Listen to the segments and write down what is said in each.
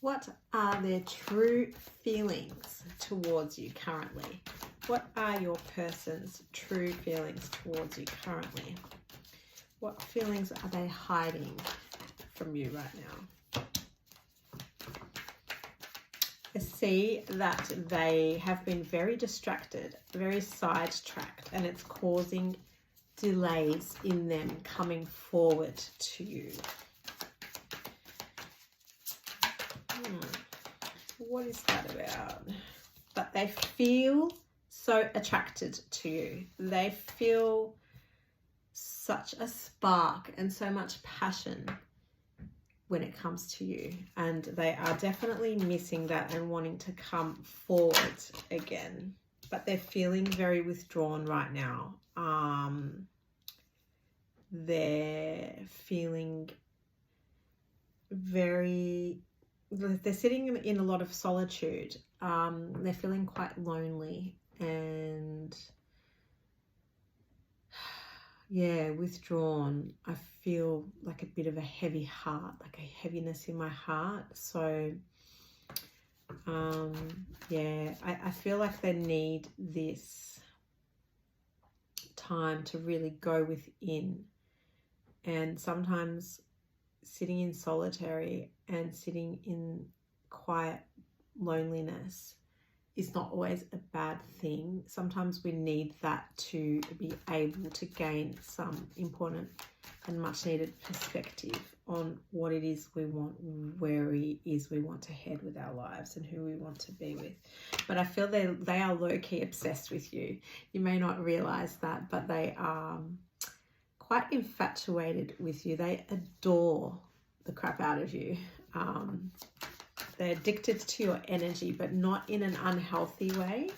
What are their true feelings towards you currently? What are your person's true feelings towards you currently? What feelings are they hiding from you right now? I see that they have been very distracted, very sidetracked, and it's causing delays in them coming forward to you. What is that about? But they feel so attracted to you. They feel such a spark and so much passion when it comes to you, and they are definitely missing that and wanting to come forward again, but they're feeling very withdrawn right now. They're feeling they're sitting in a lot of solitude. They're feeling quite lonely and withdrawn. I feel like a bit of a heavy heart, like a heaviness in my heart. So I feel like they need this time to really go within, and sometimes sitting in solitary and sitting in quiet loneliness is not always a bad thing. Sometimes we need that to be able to gain some important and much needed perspective on what it is we want, where it is we want to head with our lives, and who we want to be with. But I feel they are low-key obsessed with you. You may not realize that, but they are quite infatuated with you. They adore the crap out of you. They're addicted to your energy, but not in an unhealthy way.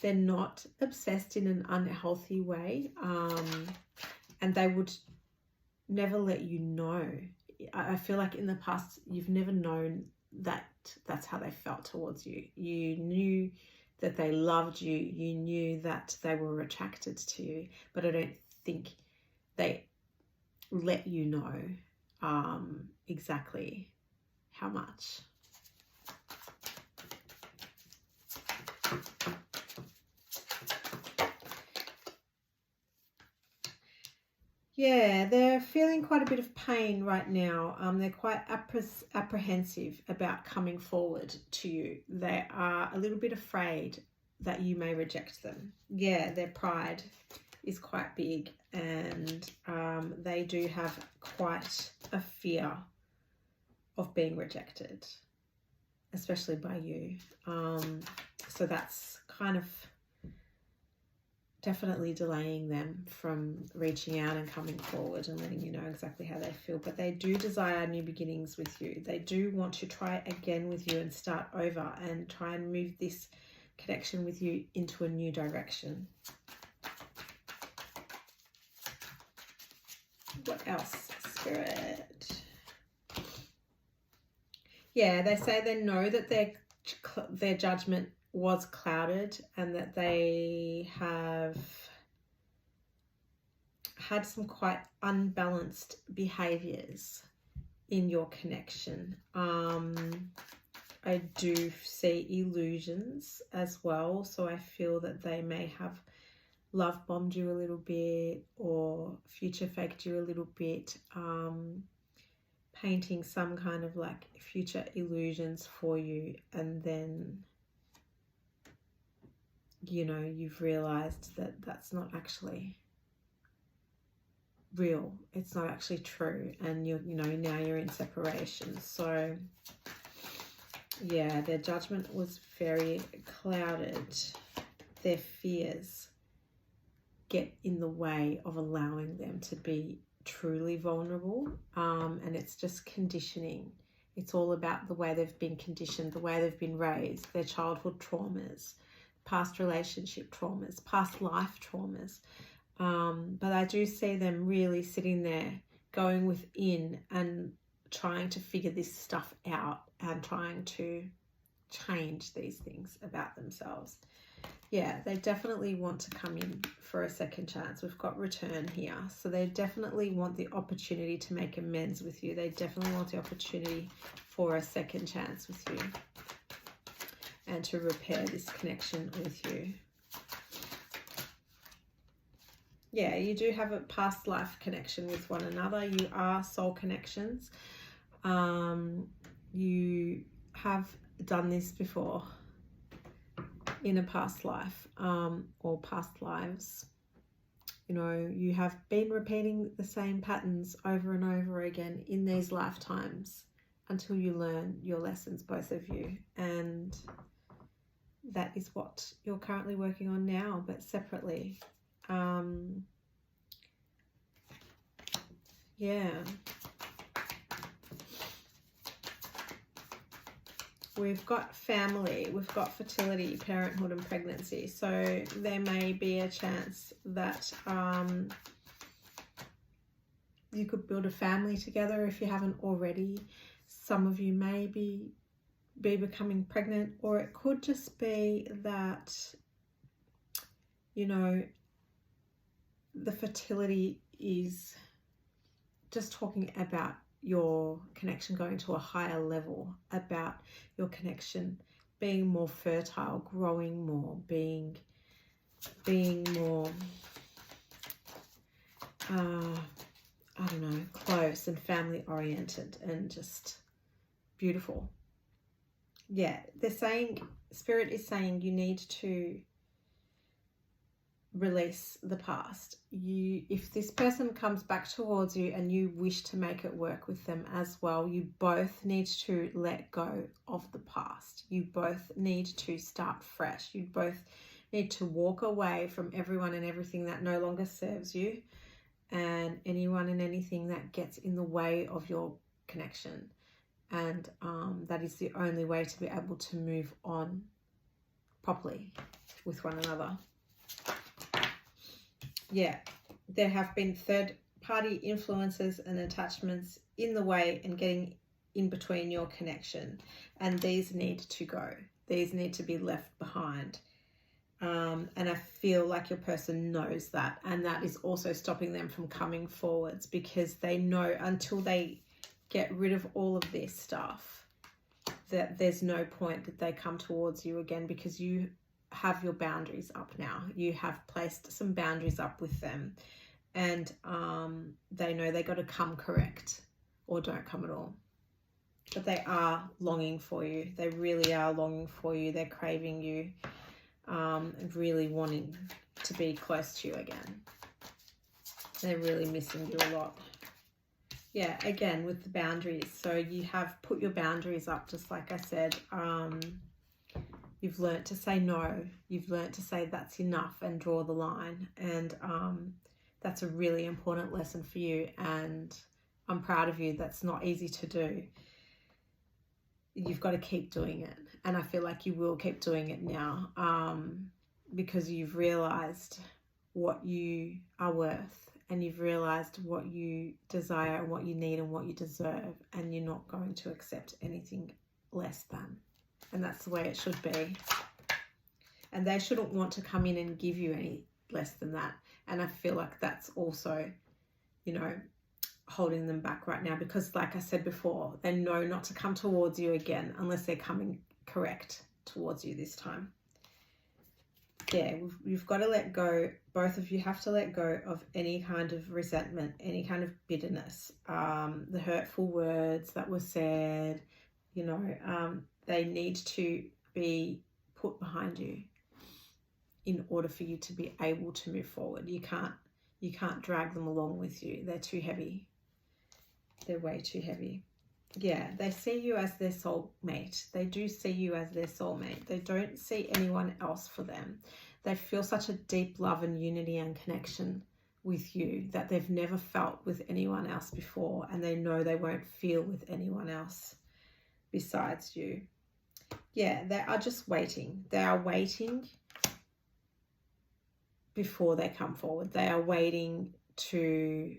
They're not obsessed in an unhealthy way. And they would never let you know. I feel like in the past, you've never known that that's how they felt towards you. You knew that they loved you. You knew that they were attracted to you, but I don't think they let you know exactly how much. Yeah, they're feeling quite a bit of pain right now. They're quite apprehensive about coming forward to you. They are a little bit afraid that you may reject them. Yeah, their pride is quite big, and they do have quite a fear of being rejected, especially by you. So that's kind of definitely delaying them from reaching out and coming forward and letting you know exactly how they feel. But they do desire new beginnings with you. They do want to try again with you and start over and try and move this connection with you into a new direction. What else, Spirit? Yeah, they say they know that their judgment was clouded, and that they have had some quite unbalanced behaviors in your connection. I do see illusions as well, so I feel that they may have love bombed you a little bit or future faked you a little bit, painting some kind of like future illusions for you, and then you've realized that that's not actually real. It's not actually true, and now you're in separation. So yeah, their judgment was very clouded. Their fears get in the way of allowing them to be truly vulnerable, and it's just conditioning. It's all about the way they've been conditioned, the way they've been raised, their childhood traumas, past relationship traumas, past life traumas. But I do see them really sitting there, going within and trying to figure this stuff out and trying to change these things about themselves. Yeah, they definitely want to come in for a second chance. We've got return here. So they definitely want the opportunity to make amends with you. They definitely want the opportunity for a second chance with you and to repair this connection with you. Yeah, you do have a past life connection with one another. You are soul connections. You have done this before in a past life, or past lives. You know, you have been repeating the same patterns over and over again in these lifetimes until you learn your lessons, both of you. And that is what you're currently working on now, but separately. Yeah. We've got family, we've got fertility, parenthood and pregnancy. So there may be a chance that you could build a family together if you haven't already. Some of you may be becoming pregnant, or it could just be that, you know, the fertility is just talking about your connection going to a higher level, about your connection being more fertile, growing more, being more, I don't know, close and family oriented and just beautiful. Yeah, they're saying, Spirit is saying you need to release the past. If this person comes back towards you and you wish to make it work with them as well, you both need to let go of the past. You both need to start fresh. You both need to walk away from everyone and everything that no longer serves you, and anyone and anything that gets in the way of your connection. And that is the only way to be able to move on properly with one another. Yeah, there have been third-party influences and attachments in the way and getting in between your connection. And these need to go. These need to be left behind. And I feel like your person knows that. And that is also stopping them from coming forwards, because they know until they get rid of all of this stuff that there's no point that they come towards you again, because you have your boundaries up now. You have placed some boundaries up with them, and they know they got to come correct or don't come at all. But they are longing for you. They really are longing for you. They're craving you, and really wanting to be close to you again. They're really missing you a lot. Yeah, again, with the boundaries. So you have put your boundaries up, just like I said. You've learnt to say no. You've learnt to say that's enough and draw the line. And that's a really important lesson for you. And I'm proud of you. That's not easy to do. You've got to keep doing it. And I feel like you will keep doing it now, because you've realised what you are worth, and you've realised what you desire and what you need and what you deserve. And you're not going to accept anything less than. And that's the way it should be. And they shouldn't want to come in and give you any less than that. And I feel like that's also, you know, holding them back right now, because like I said before, they know not to come towards you again unless they're coming correct towards you this time. Yeah, you've got to let go. Both of you have to let go of any kind of resentment, any kind of bitterness, the hurtful words that were said, you know, they need to be put behind you in order for you to be able to move forward. You can't drag them along with you. They're too heavy. They're way too heavy. Yeah, they see you as their soulmate. They do see you as their soulmate. They don't see anyone else for them. They feel such a deep love and unity and connection with you that they've never felt with anyone else before, and they know they won't feel with anyone else besides you. Yeah, they are just waiting. They are waiting before they come forward. They are waiting to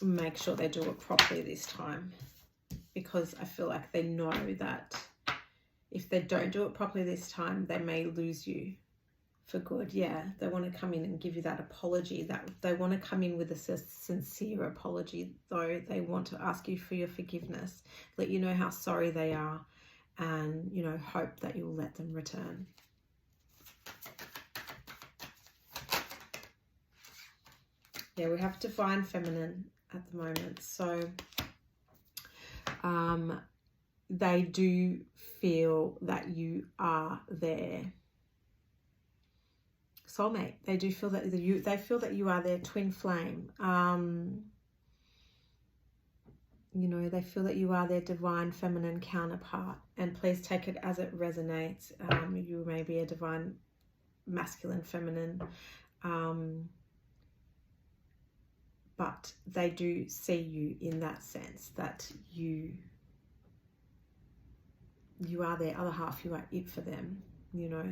make sure they do it properly this time, because I feel like they know that if they don't do it properly this time, they may lose you for good. Yeah, they want to come in and give you that apology. That they want to come in with a sincere apology, though. They want to ask you for your forgiveness, let you know how sorry they are, and, you know, hope that you'll let them return. Yeah, we have divine feminine at the moment. So they do feel that you are their soulmate. They do feel that they feel that you are their twin flame. You know, they feel that you are their divine feminine counterpart. And please take it as it resonates. You may be a divine masculine feminine. But they do see you in that sense, that you are their other half. You are it for them. You know,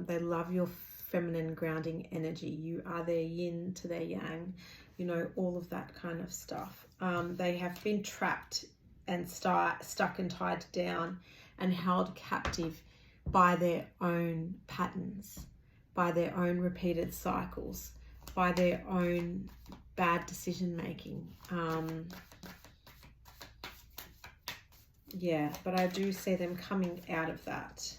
they love your feminine grounding energy. You are their yin to their yang, you know, all of that kind of stuff. They have been trapped and stuck and tied down and held captive by their own patterns, by their own repeated cycles, by their own bad decision making. Yeah, but I do see them coming out of that.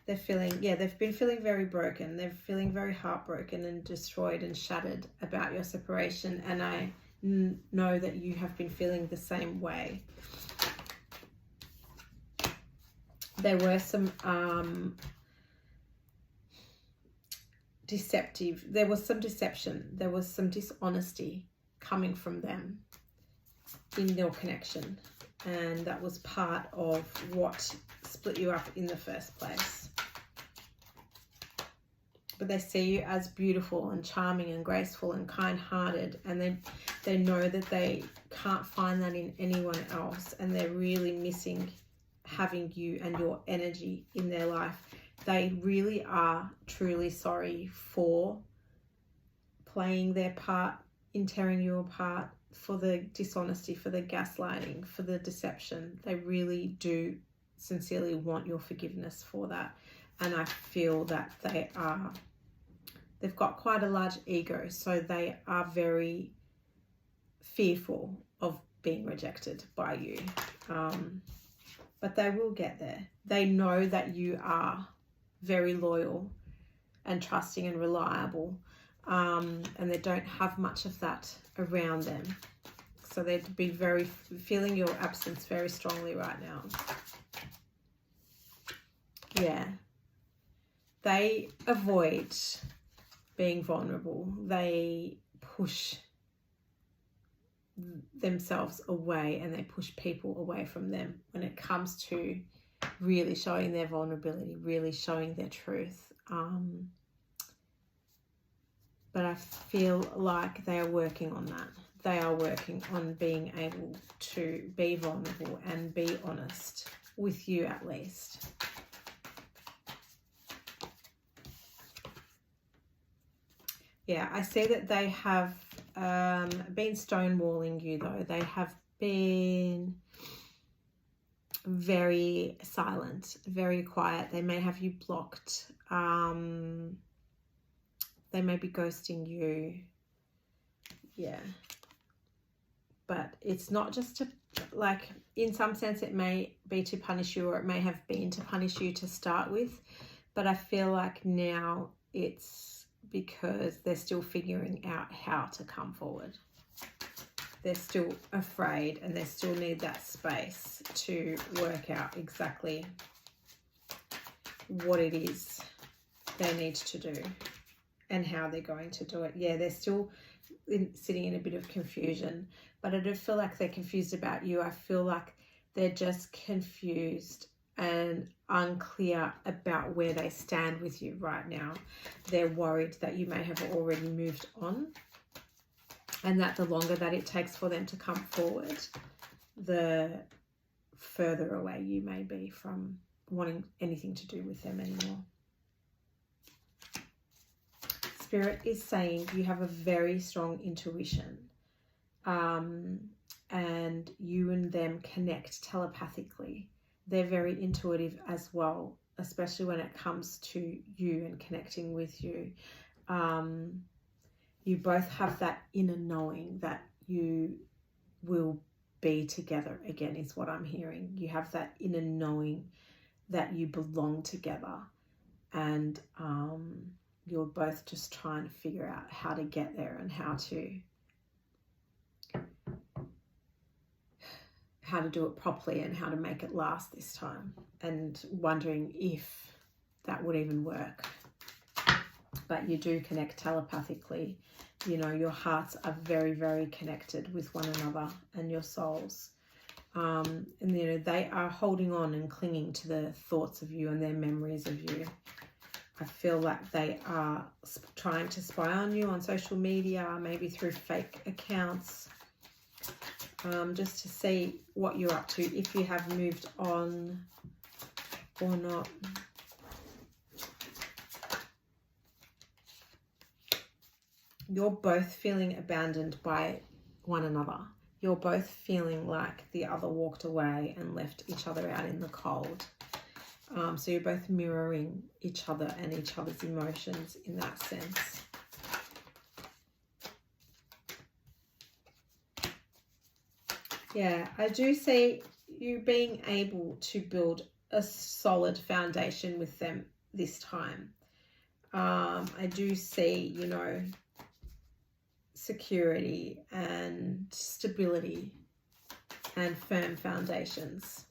They're feeling, yeah, they've been feeling very broken. They're feeling very heartbroken and destroyed and shattered about your separation. And I know that you have been feeling the same way. There were some there was some deception. There was some dishonesty coming from them in your connection. And that was part of what split you up in the first place. But they see you as beautiful and charming and graceful and kind-hearted, and they know that they can't find that in anyone else, and they're really missing having you and your energy in their life. They really are truly sorry for playing their part in tearing you apart, for the dishonesty, for the gaslighting, for the deception. They really do sincerely want your forgiveness for that. And I feel that they've got quite a large ego, so they are very fearful of being rejected by you. But they will get there. They know that you are very loyal and trusting and reliable, and they don't have much of that around them. So they'd be feeling your absence very strongly right now. Yeah. They avoid being vulnerable. They push themselves away, and they push people away from them when it comes to really showing their vulnerability, really showing their truth. But I feel like they are working on that. They are working on being able to be vulnerable and be honest with you, at least. Yeah, I see that they have been stonewalling you, though. They have been very silent, very quiet. They may have you blocked. They may be ghosting you. Yeah. But it's not just to, like, in some sense it may be to punish you, or it may have been to punish you to start with. But I feel like now it's because they're still figuring out how to come forward. They're still afraid, and they still need that space to work out exactly what it is they need to do and how they're going to do it. Yeah, they're still sitting in a bit of confusion, but I don't feel like they're confused about you. I feel like they're just confused and unclear about where they stand with you right now. They're worried that you may have already moved on, and that the longer that it takes for them to come forward, the further away you may be from wanting anything to do with them anymore. Spirit is saying you have a very strong intuition, and you and them connect telepathically. They're very intuitive as well, especially when it comes to you and connecting with you. You both have that inner knowing that you will be together again, is what I'm hearing. You have that inner knowing that you belong together, and you're both just trying to figure out how to get there and how to do it properly and how to make it last this time, and wondering if that would even work. But you do connect telepathically. You know, your hearts are very, very connected with one another and your souls. And, you know, they are holding on and clinging to the thoughts of you and their memories of you. I feel like they are trying to spy on you on social media, maybe through fake accounts, just to see what you're up to, if you have moved on or not. You're both feeling abandoned by one another. You're both feeling like the other walked away and left each other out in the cold. So you're both mirroring each other and each other's emotions in that sense. Yeah, I do see you being able to build a solid foundation with them this time. I do see, you know, security and stability and firm foundations.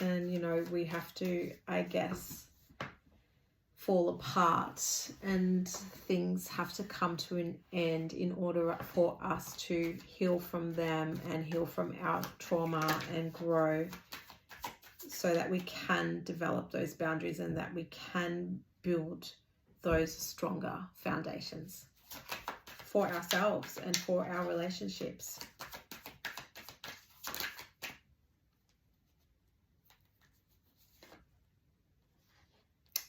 And, you know, we have to, I guess, fall apart, and things have to come to an end in order for us to heal from them and heal from our trauma and grow, so that we can develop those boundaries and that we can build those stronger foundations for ourselves and for our relationships.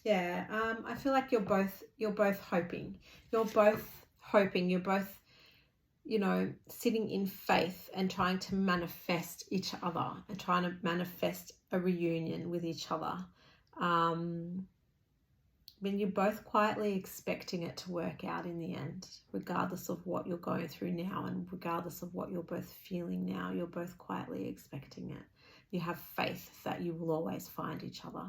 Yeah, I feel like you're both hoping. You're both hoping. You're both, you know, sitting in faith and trying to manifest each other and trying to manifest a reunion with each other. I mean, you're both quietly expecting it to work out in the end, regardless of what you're going through now and regardless of what you're both feeling now. You're both quietly expecting it. You have faith that you will always find each other.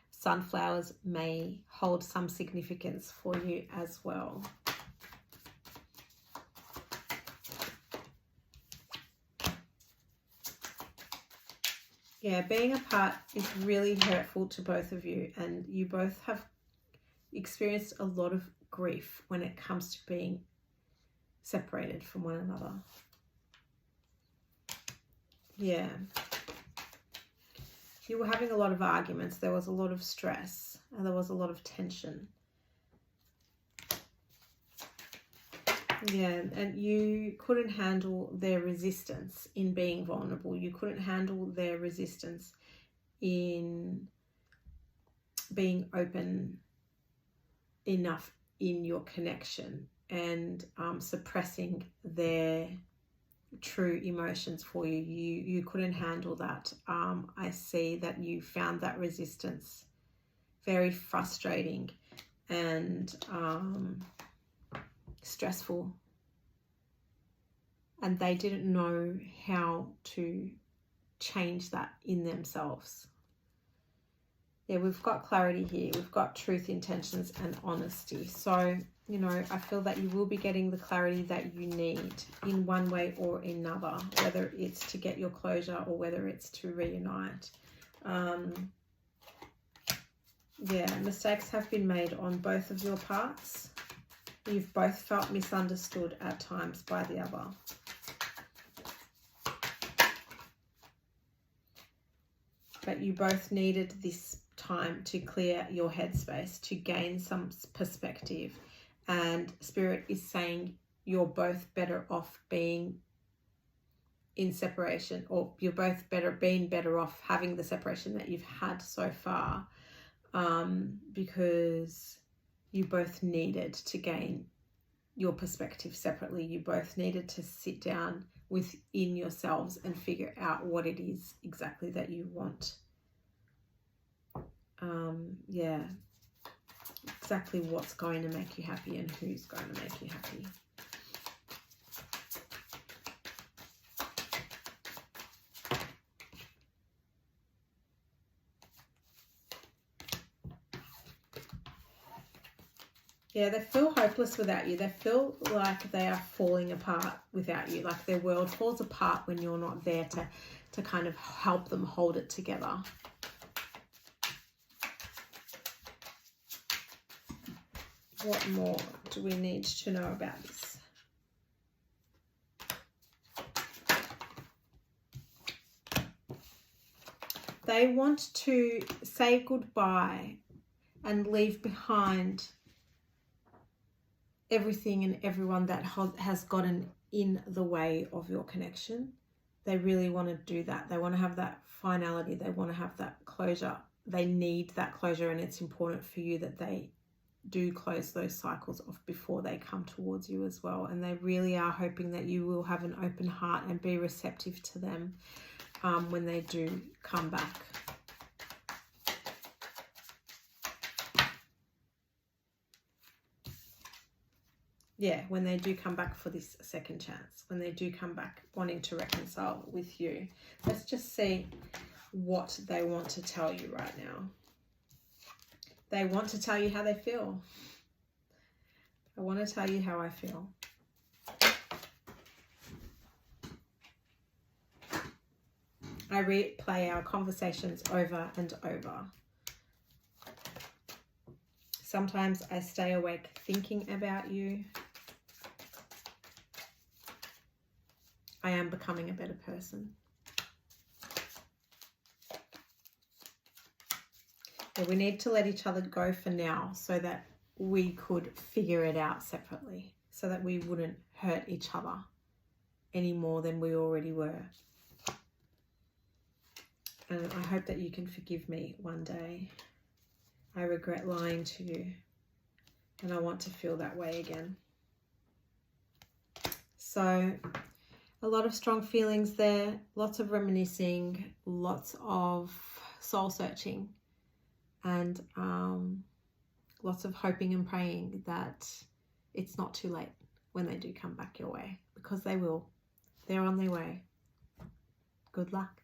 Sunflowers may hold some significance for you as well. Yeah, being apart is really hurtful to both of you, and you both have experienced a lot of grief when it comes to being separated from one another. Yeah. You were having a lot of arguments. There was a lot of stress and there was a lot of tension. Yeah, and you couldn't handle their resistance in being vulnerable. You couldn't handle their resistance in being open enough in your connection, and suppressing their true emotions for you. You couldn't handle that. I see that you found that resistance very frustrating and stressful, and they didn't know how to change that in themselves. Yeah, we've got clarity here. We've got truth, intentions, and honesty. So, you know, I feel that you will be getting the clarity that you need in one way or another, whether it's to get your closure or whether it's to reunite. Yeah, mistakes have been made on both of your parts. You've both felt misunderstood at times by the other. But you both needed this time to clear your headspace, to gain some perspective. And Spirit is saying you're both better off being in separation, or you're both better off having the separation that you've had so far, because you both needed to gain your perspective separately. You both needed to sit down within yourselves and figure out what it is exactly that you want. yeah, exactly what's going to make you happy and who's going to make you happy. Yeah, they feel hopeless without you. They feel like they are falling apart without you. Like their world falls apart when you're not there to kind of help them hold it together. What more do we need to know about this? They want to say goodbye and leave behind everything and everyone that has gotten in the way of your connection. They really want to do that. They want to have that finality. They want to have that closure. They need that closure, and it's important for you that they do close those cycles off before they come towards you as well. And they really are hoping that you will have an open heart and be receptive to them when they do come back. Yeah, when they do come back for this second chance, when they do come back wanting to reconcile with you. Let's just see what they want to tell you right now. They want to tell you how they feel. I want to tell you how I feel. I replay our conversations over and over. Sometimes I stay awake thinking about you. I am becoming a better person. But we need to let each other go for now so that we could figure it out separately, so that we wouldn't hurt each other any more than we already were. And I hope that you can forgive me one day. I regret lying to you, and I want to feel that way again. So a lot of strong feelings there, lots of reminiscing, lots of soul searching, and lots of hoping and praying that it's not too late when they do come back your way, because they will. They're on their way. Good luck.